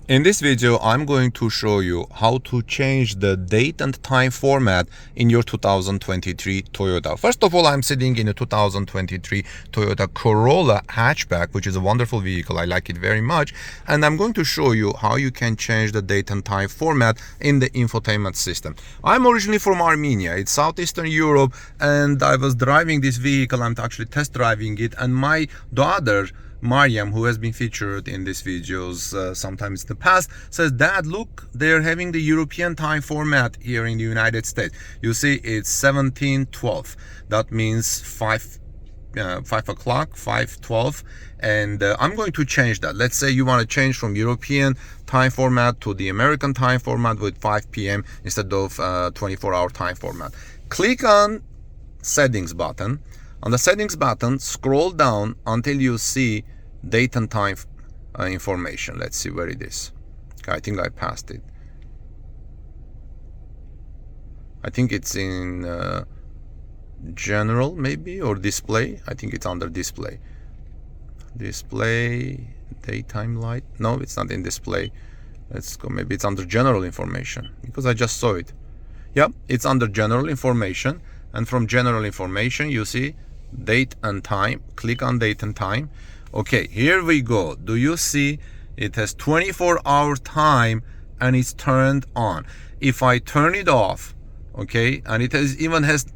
In this video, I'm going to show you how to change the date and time format in your 2023 Toyota. First of all, I'm sitting in a 2023 Toyota Corolla hatchback, which is a wonderful vehicle. I like it very much. And I'm going to show you how you can change the date and time format in the infotainment system. I'm originally from Armenia. It's Southeastern Europe, and I was driving this vehicle. I'm actually test driving it, and my daughter Mariam, who has been featured in these videos sometimes in the past, says, "Dad, look, they're having the European time format here in the United States. You see, it's 17:12. That means 5 o'clock, 5:12, and I'm going to change that. Let's say you want to change from European time format to the American time format with 5 p.m. instead of 24-hour time format. Click on Settings button. On the Settings button, scroll down until you see date and time information. Let's see where it is. Okay, I think I passed it. I think it's in general maybe, or display. I think it's under display. Display, daytime light. No, it's not in display. Let's go, maybe it's under general information, because I just saw it. Yep, it's under general information, and from general information you see date and time. Click on date and time. Okay, here we go. Do you see it has 24-hour time and it's turned on? If I turn it off, okay, and it even has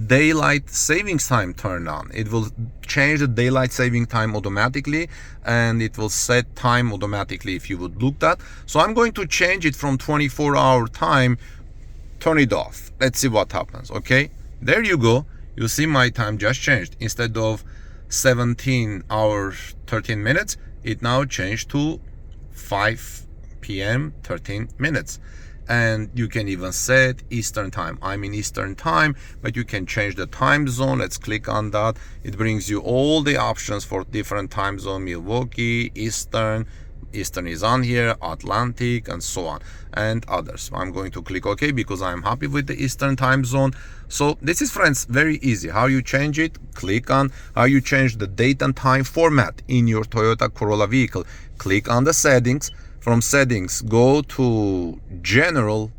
daylight savings time turned on, it will change the daylight saving time automatically, and it will set time automatically if you would look that. So I'm going to change it from 24-hour time, turn it off. Let's see what happens. Okay, there you go. You see my time just changed. Instead of 17 hours 13 minutes, it now changed to 5 p.m. 13 minutes. And you can even set Eastern time. I'm in Eastern time, but you can change the time zone. Let's click on that. It brings you all the options for different time zone: Milwaukee, Eastern is on here, Atlantic, and so on, and others. I'm going to click OK because I'm happy with the Eastern time zone. So this is, friends, very easy. How you change it? Click on how you change the date and time format in your Toyota Corolla vehicle. Click on the settings. From settings, go to general.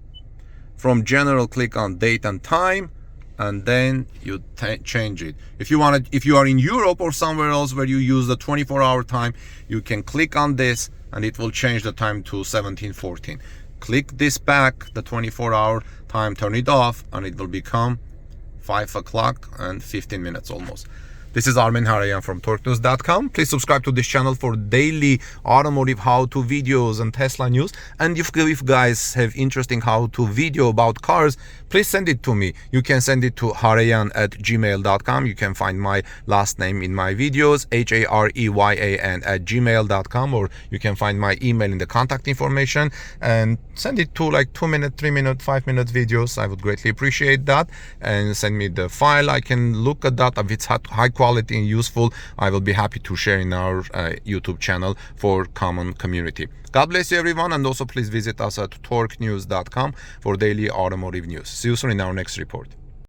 From general, click on date and time, and then you change it. If you are in Europe or somewhere else where you use the 24-hour time, you can click on this and it will change the time to 17:14. Click this back, the 24-hour time, turn it off, and it will become 5 o'clock and 15 minutes almost. This is Armen Harayan from TorqueNews.com. Please subscribe to this channel for daily automotive how-to videos and Tesla news. And if guys have interesting how-to video about cars, please send it to me. You can send it to harayan@gmail.com. You can find my last name in my videos, HAREYAN@gmail.com, or you can find my email in the contact information, and send it to like 2-minute, 3-minute, 5-minute videos. I would greatly appreciate that. And send me the file. I can look at that. If it's high quality and useful, I will be happy to share in our YouTube channel for common community. God bless you, everyone, and also please visit us at TorqueNews.com for daily automotive news. See you soon in our next report.